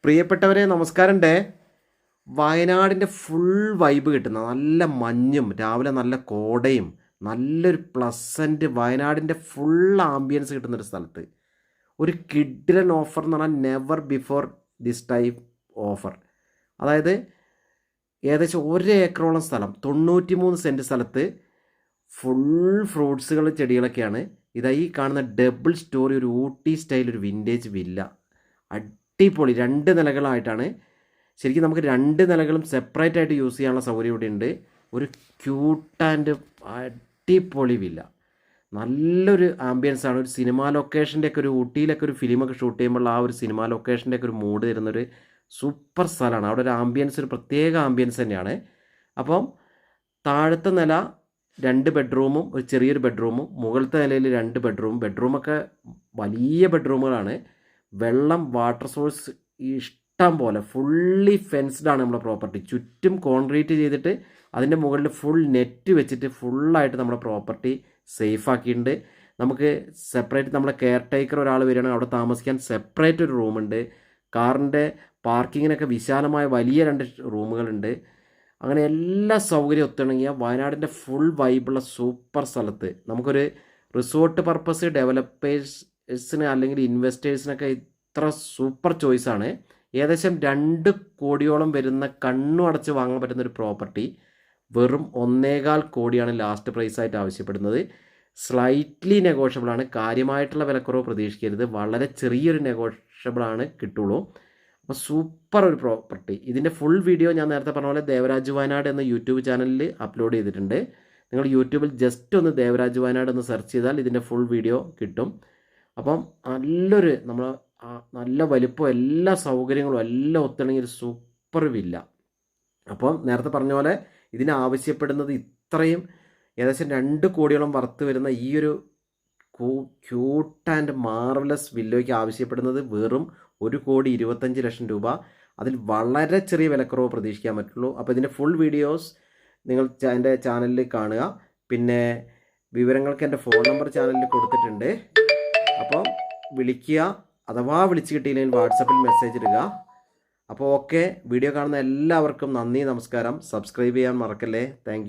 പ്രിയപ്പെട്ടവരെ നമസ്കാരമുണ്ട്. വയനാടിൻ്റെ ഫുൾ വൈബ് കിട്ടുന്ന നല്ല മഞ്ഞും രാവിലെ നല്ല കോടയും നല്ലൊരു പ്ലസൻറ്റ് വയനാടിൻ്റെ ഫുൾ ആംബിയൻസ് കിട്ടുന്നൊരു സ്ഥലത്ത് ഒരു കിഡിലൻ ഓഫർ എന്ന് പറഞ്ഞാൽ never before this type offer. അതായത് ഏകദേശം 1 ഏക്കറോളം സ്ഥലം, 93 സെൻറ്റ് സ്ഥലത്ത് ഫുൾ ഫ്രൂട്ട്സുകൾ ചെടികളൊക്കെയാണ്. ഇതാ ഈ കാണുന്ന ഡബിൾ സ്റ്റോറി ഒരു ഊട്ടി സ്റ്റൈൽ ഒരു വിൻറ്റേജ് വില്ല. അടിപൊളി 2 നിലകളായിട്ടാണ്. ശരിക്കും നമുക്ക് 2 നിലകളും സെപ്പറേറ്റ് ആയിട്ട് യൂസ് ചെയ്യാനുള്ള സൗകര്യം ഇവിടെ ഉണ്ട്. ഒരു ക്യൂട്ട് ആൻഡ് അടിപൊളി വില്ല, നല്ലൊരു ആംബിയൻസ് ആണ്. ഒരു സിനിമാ ലൊക്കേഷൻ്റെ ഒക്കെ ഒരു ഊട്ടിയിലൊക്കെ ഒരു ഫിലിമൊക്കെ ഷൂട്ട് ചെയ്യുമ്പോൾ ആ ഒരു സിനിമാ ലൊക്കേഷൻ്റെ ഒക്കെ ഒരു മൂഡ് തരുന്നൊരു സൂപ്പർ സ്ഥലമാണ്. അവിടെ ഒരു ആംബിയൻസ്, ഒരു പ്രത്യേക ആംബിയൻസ് തന്നെയാണ്. അപ്പം താഴത്തെ നില 2 ബെഡ്റൂമും ഒരു ചെറിയൊരു ബെഡ്റൂമും, മുകളിലത്തെ നിലയിൽ 2 ബെഡ്റൂമൊക്കെ വലിയ ബെഡ്റൂമുകളാണ്. വെള്ളം, വാട്ടർ സോഴ്സ് ഇഷ്ടം പോലെ, ഫുള്ളി ഫെൻസ്ഡ് ആണ് നമ്മുടെ പ്രോപ്പർട്ടി. ചുറ്റും കോൺക്രീറ്റ് ചെയ്തിട്ട് അതിൻ്റെ മുകളിൽ ഫുൾ നെറ്റ് വെച്ചിട്ട് ഫുള്ളായിട്ട് നമ്മുടെ പ്രോപ്പർട്ടി സേഫ് ആക്കിയിട്ടുണ്ട്. നമുക്ക് സെപ്പറേറ്റ് നമ്മുടെ കെയർ ടേക്കർ ഒരാൾ വരികയാണെങ്കിൽ അവിടെ താമസിക്കാൻ സെപ്പറേറ്റ് ഒരു റൂമുണ്ട്. കാറിൻ്റെ പാർക്കിങ്ങിനൊക്കെ വിശാലമായ വലിയ 2 റൂമുകളുണ്ട്. അങ്ങനെ എല്ലാ സൗകര്യം ഒത്തിണങ്ങിയ വയനാടിൻ്റെ ഫുൾ വൈബുള്ള സൂപ്പർ സ്ഥലത്ത് നമുക്കൊരു റിസോർട്ട് പർപ്പസ് ഡെവലപ്പേഴ്സിന് അല്ലെങ്കിൽ ഇൻവെസ്റ്റേഴ്സിനൊക്കെ ഇത്ര സൂപ്പർ ചോയ്സാണ്. ഏകദേശം 2 കോടിയോളം വരുന്ന കണ്ണു അടച്ച് വാങ്ങാൻ പറ്റുന്ന ഒരു പ്രോപ്പർട്ടി വെറും 1.25 കോടിയാണ് ലാസ്റ്റ് പ്രൈസായിട്ട് ആവശ്യപ്പെടുന്നത്. സ്ലൈറ്റ്ലി നെഗോഷ്യബിളാണ്. കാര്യമായിട്ടുള്ള വിലക്കുറവ് പ്രതീക്ഷിക്കരുത്. വളരെ ചെറിയൊരു നെഗോഷ്യബിളാണ് കിട്ടുള്ളൂ. അപ്പോൾ സൂപ്പർ ഒരു പ്രോപ്പർട്ടി. ഇതിൻ്റെ ഫുൾ വീഡിയോ ഞാൻ നേരത്തെ പറഞ്ഞ പോലെ ദേവരാജ് വയനാട് എന്ന യൂട്യൂബ് ചാനലിൽ അപ്ലോഡ് ചെയ്തിട്ടുണ്ട്. നിങ്ങൾ യൂട്യൂബിൽ ജസ്റ്റ് ഒന്ന് ദേവരാജ് വയനാട് എന്ന് സെർച്ച് ചെയ്താൽ ഇതിൻ്റെ ഫുൾ വീഡിയോ കിട്ടും. അപ്പം നല്ലൊരു നല്ല വലിപ്പം, എല്ലാ സൗകര്യങ്ങളും എല്ലാം ഒത്തിണങ്ങിയ ഒരു സൂപ്പർ വില്ല. അപ്പം നേരത്തെ പറഞ്ഞ പോലെ ഇതിന് ആവശ്യപ്പെടുന്നത് ഇത്രയും ഏകദേശം 2 കോടിയോളം വർത്ത് വരുന്ന ഈ ഒരു ക്യൂട്ട് ആൻഡ് മാർവലസ് വില്ലോയ്ക്ക് ആവശ്യപ്പെടുന്നത് വെറും 1,25,00,000 രൂപ. അതിൽ വളരെ ചെറിയ വിലക്കുറവ് പ്രതീക്ഷിക്കാൻ പറ്റുള്ളൂ. അപ്പോൾ ഇതിൻ്റെ ഫുൾ വീഡിയോസ് നിങ്ങൾ എൻ്റെ ചാനലിൽ കാണുക. പിന്നെ വിവരങ്ങൾക്ക് എൻ്റെ ഫോൺ നമ്പർ ചാനലിൽ കൊടുത്തിട്ടുണ്ട്. അപ്പോൾ വിളിക്കുക, അഥവാ വിളിച്ച് കിട്ടിയില്ലെങ്കിൽ വാട്സപ്പിൽ മെസ്സേജ് ഇടുക. അപ്പോൾ ഓക്കെ, വീഡിയോ കാണുന്ന എല്ലാവർക്കും നന്ദി, നമസ്കാരം. സബ്സ്ക്രൈബ് ചെയ്യാൻ മറക്കല്ലേ. താങ്ക്